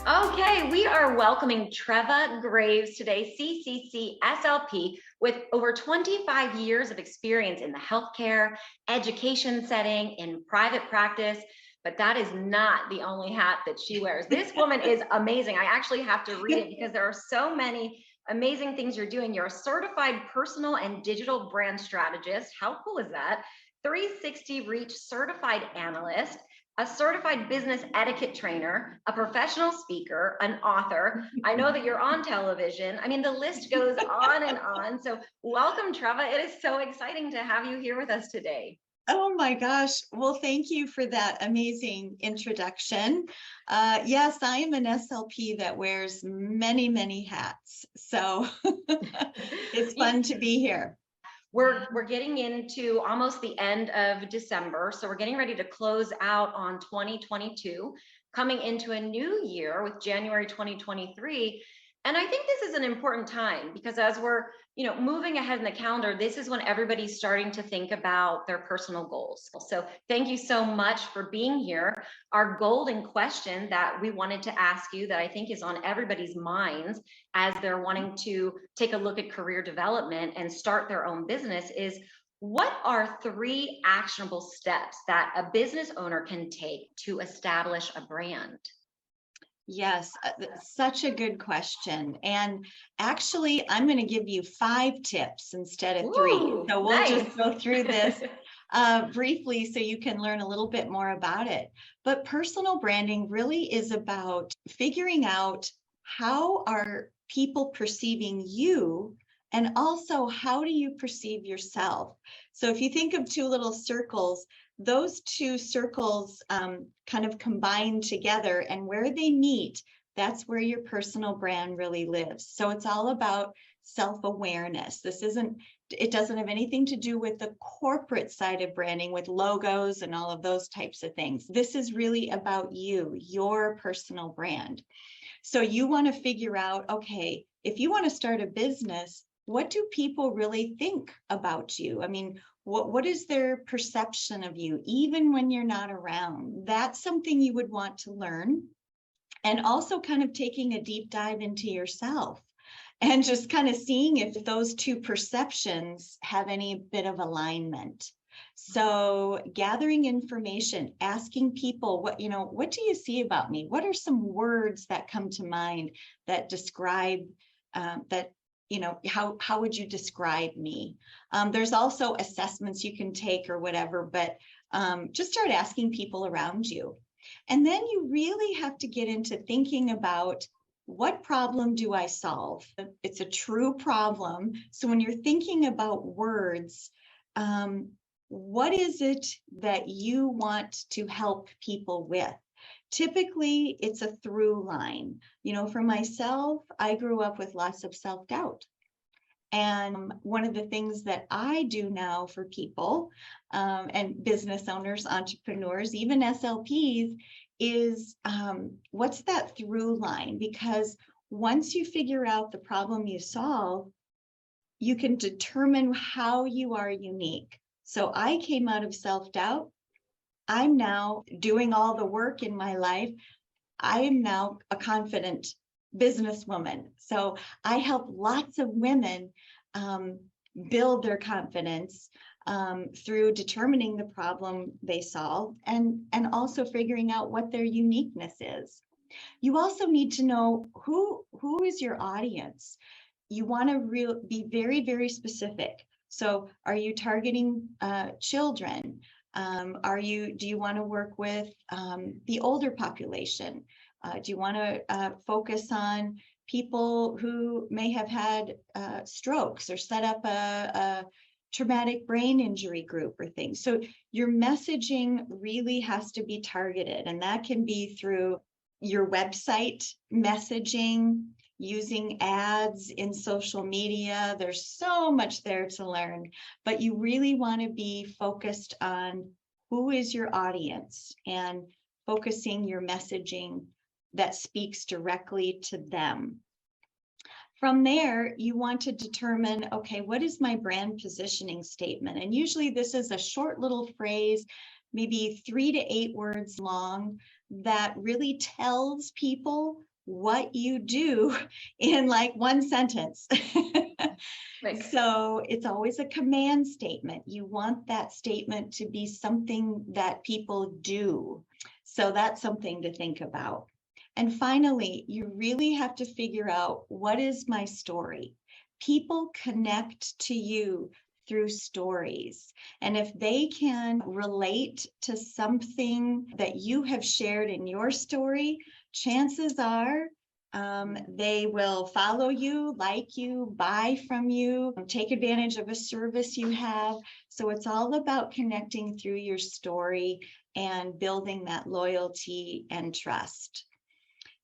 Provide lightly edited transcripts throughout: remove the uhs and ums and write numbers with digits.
Okay, we are welcoming Treva Graves today, CCC-SLP, with over 25 years of experience in the healthcare, education setting, in private practice. But that is not the only hat that she wears. This woman is amazing. I actually have to read it because there are so many amazing things you're doing. You're a certified personal and digital brand strategist. How cool is that? 360 Reach certified analyst, a certified business etiquette trainer, a professional speaker, an author. I know that you're on television. I mean, the list goes on and on. So welcome, Treva. It is so exciting to have you here with us today. Oh my gosh. Well, thank you for that amazing introduction. Yes, I am an SLP that wears many, many hats. So it's fun to be here. We're getting into almost the end of December, so we're getting ready to close out on 2022, coming into a new year with January 2023. And I think this is an important time because as we're, moving ahead in the calendar, this is when everybody's starting to think about their personal goals. So thank you so much for being here. Our golden question that we wanted to ask you that I think is on everybody's minds as they're wanting to take a look at career development and start their own business is, what are 3 actionable steps that a business owner can take to establish a brand? Yes, such a good question. And actually, I'm going to give you 5 tips instead of 3. Ooh, so we'll nice. just go through this briefly so you can learn a little bit more about it. But personal branding really is about figuring out how are people perceiving you, and also how do you perceive yourself. So if you think of 2 little circles, those 2 circles kind of combine together, and where they meet, that's where your personal brand really lives. So it's all about self-awareness. It doesn't have anything to do with the corporate side of branding with logos and all of those types of things. This is really about you, your personal brand. So you want to figure out, okay, if you want to start a business, what do people really think about you? I mean, what is their perception of you, even when you're not around? That's something you would want to learn. And also kind of taking a deep dive into yourself and just kind of seeing if those 2 perceptions have any bit of alignment. So gathering information, asking people, what do you see about me? What are some words that come to mind that describe that? How would you describe me? There's also assessments you can take or whatever, but just start asking people around you. And then you really have to get into thinking about, what problem do I solve? It's a true problem. So when you're thinking about words, what is it that you want to help people with? Typically, it's a through line. For myself, I grew up with lots of self-doubt. And one of the things that I do now for people and business owners, entrepreneurs, even SLPs, is what's that through line? Because once you figure out the problem you solve, you can determine how you are unique. So I came out of self-doubt. I'm now doing all the work in my life. I am now a confident businesswoman. So I help lots of women build their confidence through determining the problem they solve and also figuring out what their uniqueness is. You also need to know who is your audience. You want to be very, very specific. So are you targeting children? Do you want to work with the older population? Do you want to focus on people who may have had strokes or set up a traumatic brain injury group or things? So your messaging really has to be targeted, and that can be through your website messaging, using ads in social media. There's so much there to learn, but you really want to be focused on who is your audience and focusing your messaging that speaks directly to them. From there, you want to determine, okay, what is my brand positioning statement? And usually this is a short little phrase, maybe 3 to 8 words long, that really tells people what you do in like one sentence. Right. So it's always a command statement. You want that statement to be something that people do. So that's something to think about. And finally, you really have to figure out, what is my story? People connect to you through stories. And if they can relate to something that you have shared in your story, chances are they will follow you, like you, buy from you, take advantage of a service you have. So it's all about connecting through your story and building that loyalty and trust.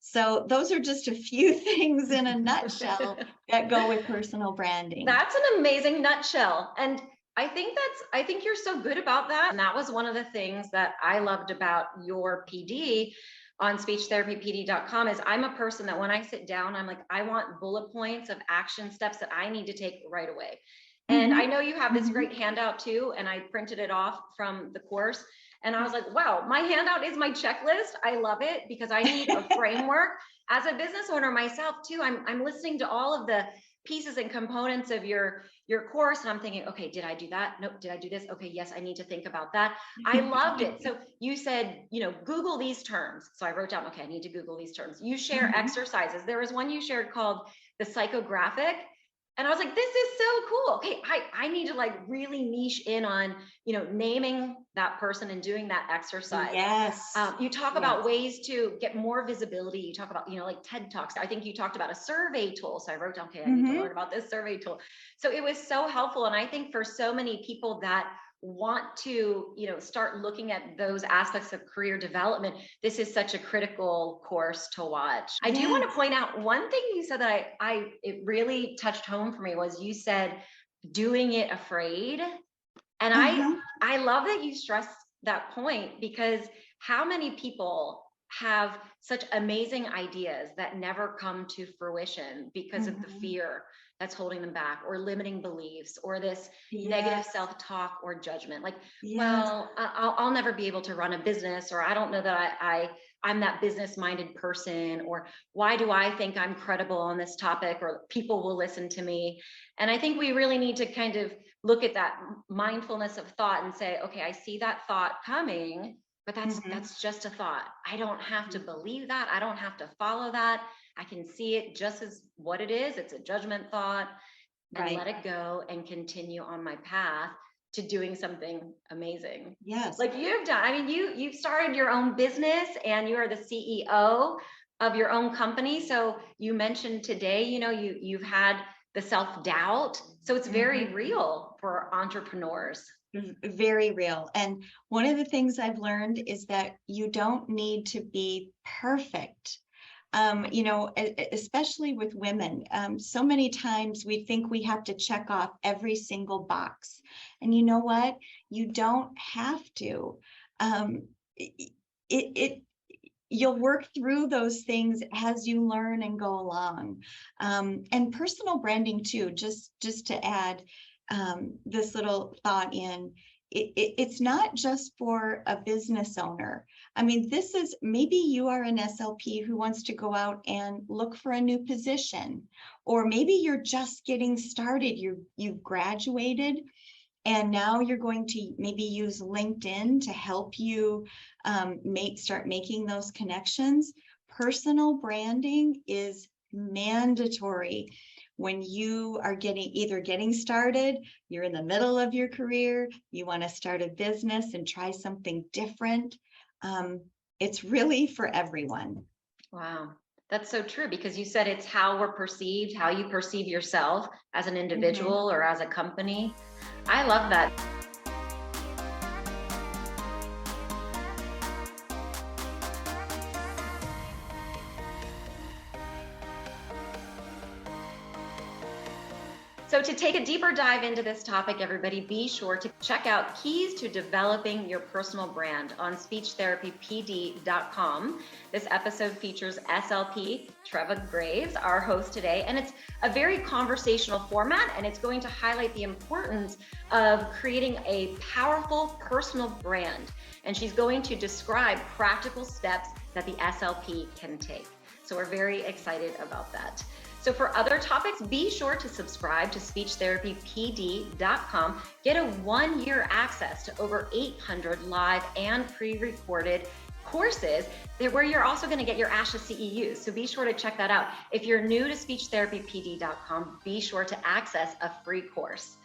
So those are just a few things in a nutshell that go with personal branding. That's an amazing nutshell. And I think you're so good about that. And that was one of the things that I loved about your PD on speechtherapypd.com is I'm a person that when I sit down, I'm like, I want bullet points of action steps that I need to take right away. And I know you have this great handout too, and I printed it off from the course. And I was like, wow, my handout is my checklist. I love it because I need a framework. As a business owner myself too, I'm listening to all of the pieces and components of your course, and I'm thinking, okay, did I do that? Nope. Did I do this? Okay, yes, I need to think about that. I loved it. So you said, Google these terms. So I wrote down, okay, I need to Google these terms. You share exercises. There was one you shared called the psychographic. And I was like, this is so cool. Okay, I need to like really niche in on, naming that person and doing that exercise. Yes. You talk about ways to get more visibility. You talk about, like TED Talks. I think you talked about a survey tool. So I wrote down, okay, I need to learn about this survey tool. So it was so helpful. And I think for so many people that want to, start looking at those aspects of career development, this is such a critical course to watch. I do want to point out one thing you said that it really touched home for me was you said doing it afraid. And I love that you stressed that point, because how many people have such amazing ideas that never come to fruition because of the fear that's holding them back, or limiting beliefs, or this negative self-talk or judgment. Like, well, I'll never be able to run a business, or I don't know that I'm that business-minded person, or why do I think I'm credible on this topic, or people will listen to me. And I think we really need to kind of look at that mindfulness of thought and say, okay, I see that thought coming, but that's just a thought. I don't have to believe that. I don't have to follow that. I can see it just as what it is. It's a judgment thought, and let it go and continue on my path to doing something amazing. Yes. Like you've done. I mean, you've started your own business and you are the CEO of your own company. So you mentioned today, you've had the self-doubt. So it's very real for entrepreneurs. Very real. And one of the things I've learned is that you don't need to be perfect. Especially with women, so many times we think we have to check off every single box. And you know what? You don't have to. You'll work through those things as you learn and go along. And personal branding too, just to add this little thought in, it's not just for a business owner. I mean, this is, maybe you are an SLP who wants to go out and look for a new position, or maybe you're just getting started. You've graduated, and now you're going to maybe use LinkedIn to help you start making those connections. Personal branding is mandatory when you are getting started, you're in the middle of your career, you want to start a business and try something different. It's really for everyone. Wow. That's so true, because you said it's how we're perceived, how you perceive yourself as an individual or as a company. I love that. So to take a deeper dive into this topic, everybody, be sure to check out Keys to Developing Your Personal Brand on speechtherapypd.com. This episode features SLP Treva Graves, our host today, and it's a very conversational format, and it's going to highlight the importance of creating a powerful personal brand. And she's going to describe practical steps that the SLP can take. So we're very excited about that. So for other topics, be sure to subscribe to speechtherapypd.com. Get a 1-year access to over 800 live and pre-recorded courses where you're also going to get your ASHA CEUs. So be sure to check that out. If you're new to speechtherapypd.com, be sure to access a free course.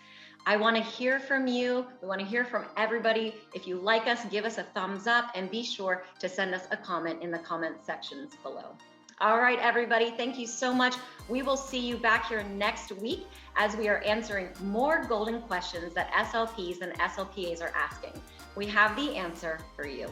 I want to hear from you. We want to hear from everybody. If you like us, give us a thumbs up and be sure to send us a comment in the comment sections below. All right, everybody, thank you so much. We will see you back here next week as we are answering more golden questions that SLPs and SLPAs are asking. We have the answer for you.